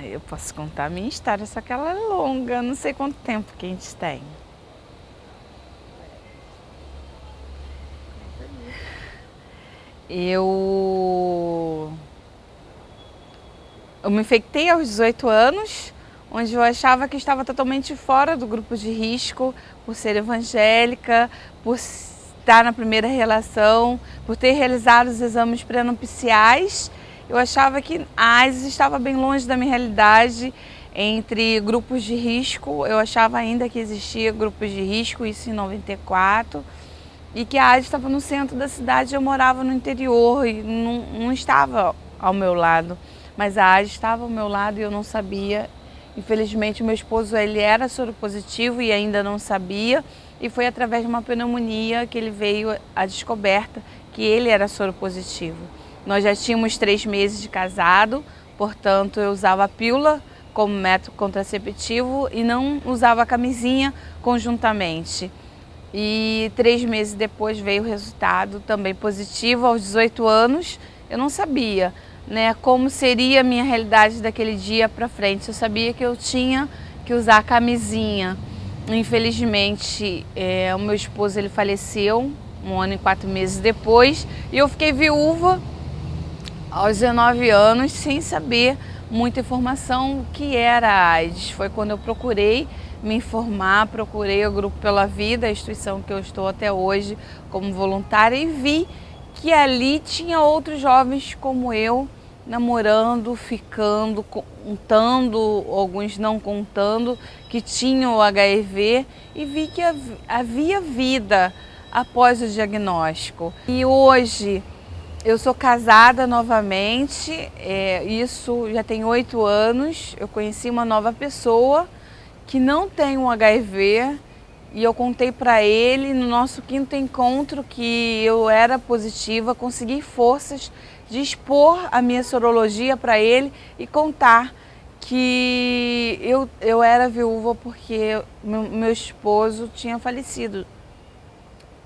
Eu posso contar a minha história, só que ela é longa, não sei quanto tempo que a gente tem. Eu me infectei aos 18 anos, onde eu achava que estava totalmente fora do grupo de risco, por ser evangélica, por estar na primeira relação, por ter realizado os exames pré-nupciais. Eu achava que a AIDS estava bem longe da minha realidade. Entre grupos de risco, eu achava ainda que existia grupos de risco, isso em 94, e que a AIDS estava no centro da cidade, eu morava no interior e não estava ao meu lado. Mas a AIDS estava ao meu lado e eu não sabia. Infelizmente, o meu esposo ele era soropositivo e ainda não sabia. E foi através de uma pneumonia que ele veio a descoberta que ele era soropositivo. Nós já tínhamos 3 meses de casado, portanto eu usava a pílula como método contraceptivo e não usava a camisinha conjuntamente. E 3 meses depois veio o resultado também positivo aos 18 anos. Eu não sabia, né, como seria a minha realidade daquele dia para frente. Eu sabia que eu tinha que usar a camisinha. Infelizmente, o meu esposo ele faleceu 1 ano e 4 meses depois e eu fiquei viúva aos 19 anos sem saber muita informação o que era a AIDS. Foi quando eu procurei me informar, procurei o Grupo Pela Vida, a instituição que eu estou até hoje como voluntária, e vi que ali tinha outros jovens como eu, namorando, ficando, contando, alguns não contando, que tinham o HIV, e vi que havia vida após o diagnóstico. E hoje eu sou casada novamente, isso já tem 8 anos, eu conheci uma nova pessoa que não tem um HIV e eu contei para ele no nosso 5º encontro que eu era positiva, consegui forças de expor a minha sorologia para ele e contar que eu era viúva porque meu esposo tinha falecido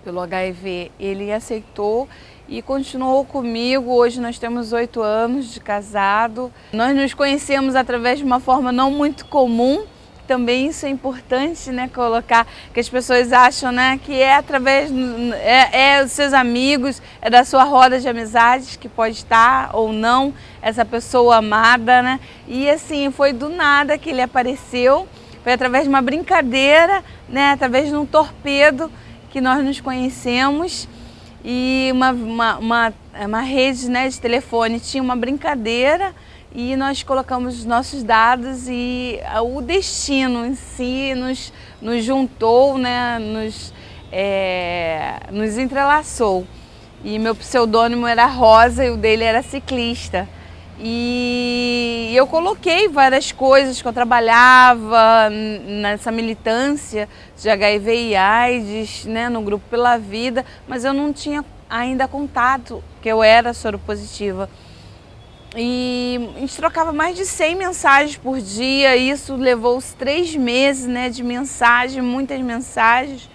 pelo HIV. Ele aceitou e continuou comigo. Hoje nós temos 8 anos de casado. Nós nos conhecemos através de uma forma não muito comum. Também isso é importante, né, colocar, que as pessoas acham, né, que é através, dos seus amigos, é da sua roda de amizades que pode estar ou não essa pessoa amada, né? E assim, foi do nada que ele apareceu, foi através de uma brincadeira, né, através de um torpedo que nós nos conhecemos. E uma rede, né, de telefone tinha uma brincadeira e nós colocamos os nossos dados e o destino em si nos juntou, né, nos entrelaçou. E meu pseudônimo era Rosa e o dele era Ciclista. E eu coloquei várias coisas que eu trabalhava nessa militância de HIV e AIDS, né, no Grupo Pela Vida, mas eu não tinha ainda contato que eu era soropositiva. E a gente trocava mais de 100 mensagens por dia, isso levou os 3 meses, né, de mensagem, muitas mensagens,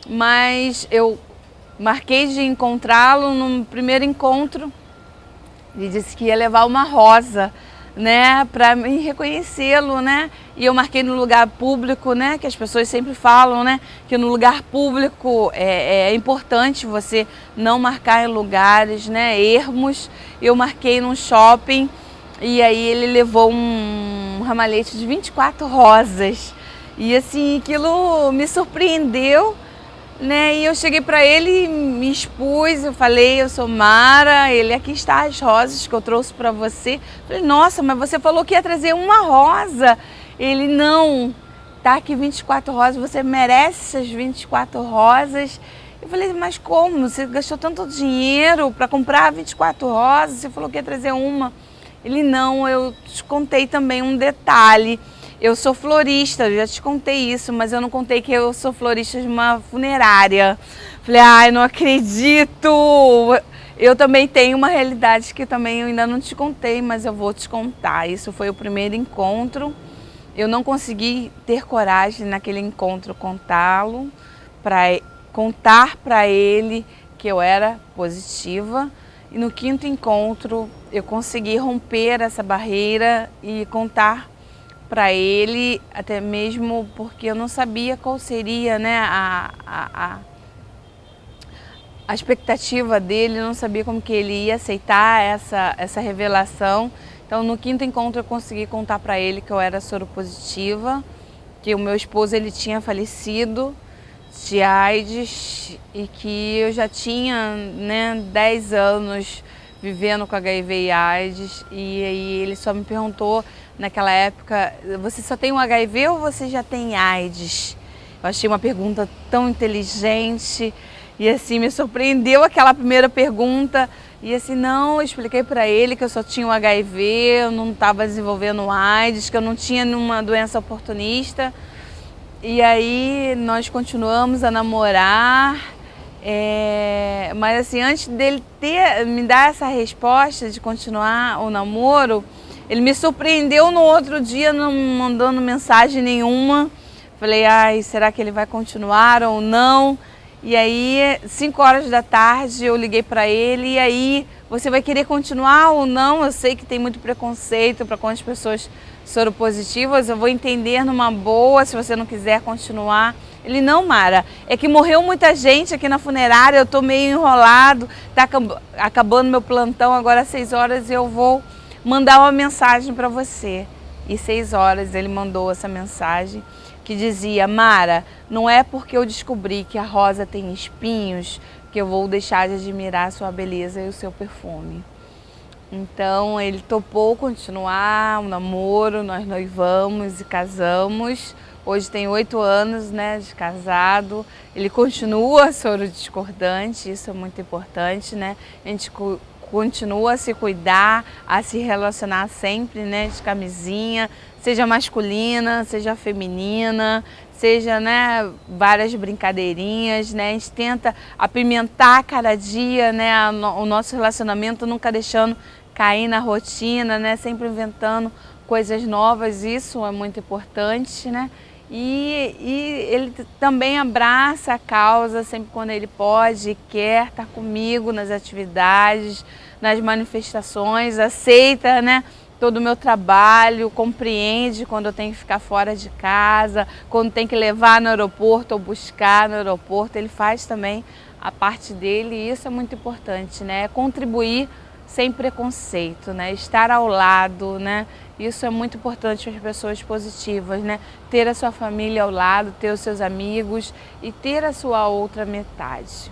mas eu marquei de encontrá-lo no primeiro encontro. Ele disse que ia levar uma rosa, né, para me reconhecê-lo, né? E eu marquei no lugar público, né, que as pessoas sempre falam, né, que no lugar público é importante você não marcar em lugares, né, ermos. Eu marquei num shopping e aí ele levou um ramalhete de 24 rosas. E assim, aquilo me surpreendeu, né? E eu cheguei para ele, me expus, eu falei, eu sou Mara, ele, aqui está as rosas que eu trouxe para você. Eu falei, nossa, mas você falou que ia trazer uma rosa. Ele, não, tá aqui 24 rosas, você merece essas 24 rosas. Eu falei, mas como? Você gastou tanto dinheiro para comprar 24 rosas, você falou que ia trazer uma. Ele, não, eu te contei também um detalhe. Eu sou florista, eu já te contei isso, mas eu não contei que eu sou florista de uma funerária. Falei, ai, não acredito! Eu também tenho uma realidade que também eu ainda não te contei, mas eu vou te contar. Isso foi o primeiro encontro. Eu não consegui ter coragem naquele encontro contar para ele que eu era positiva. E no 5º encontro eu consegui romper essa barreira e contar para ele, até mesmo porque eu não sabia qual seria, né, a expectativa dele, eu não sabia como que ele ia aceitar essa revelação. Então no 5º encontro eu consegui contar para ele que eu era soropositiva, que o meu esposo ele tinha falecido de AIDS e que eu já tinha, né, 10 anos vivendo com HIV e AIDS, e aí ele só me perguntou naquela época, você só tem o HIV ou você já tem AIDS? Eu achei uma pergunta tão inteligente e assim me surpreendeu aquela primeira pergunta. E assim, não, eu expliquei para ele que eu só tinha o HIV, eu não estava desenvolvendo AIDS, que eu não tinha nenhuma doença oportunista. E aí nós continuamos a namorar, mas assim, antes dele me dar essa resposta de continuar o namoro, ele me surpreendeu no outro dia, não mandando mensagem nenhuma. Falei, ai, será que ele vai continuar ou não? E aí, 5 horas da tarde, eu liguei para ele, e aí, você vai querer continuar ou não? Eu sei que tem muito preconceito para com as pessoas soropositivas, eu vou entender numa boa se você não quiser continuar. Ele, não, Mara, é que morreu muita gente aqui na funerária, eu tô meio enrolado, tá acabando meu plantão agora às 6 horas e eu vou mandar uma mensagem para você. E 6 horas ele mandou essa mensagem que dizia, Mara, não é porque eu descobri que a rosa tem espinhos que eu vou deixar de admirar a sua beleza e o seu perfume. Então ele topou continuar o namoro, nós noivamos e casamos. Hoje tem 8 anos, né, de casado. Ele continua soro-discordante, isso é muito importante, né? A gente continua a se cuidar, a se relacionar sempre, né, de camisinha, seja masculina, seja feminina, seja, né, várias brincadeirinhas, né? A gente tenta apimentar cada dia, né, o nosso relacionamento, nunca deixando cair na rotina, né, sempre inventando coisas novas, isso é muito importante, né? E ele também abraça a causa sempre quando ele pode, quer estar comigo nas atividades, nas manifestações, aceita, né, todo o meu trabalho, compreende quando eu tenho que ficar fora de casa, quando tem que levar no aeroporto ou buscar no aeroporto, ele faz também a parte dele e isso é muito importante, né? Contribuir sem preconceito, né? Estar ao lado, né? Isso é muito importante para as pessoas positivas, né? Ter a sua família ao lado, ter os seus amigos e ter a sua outra metade.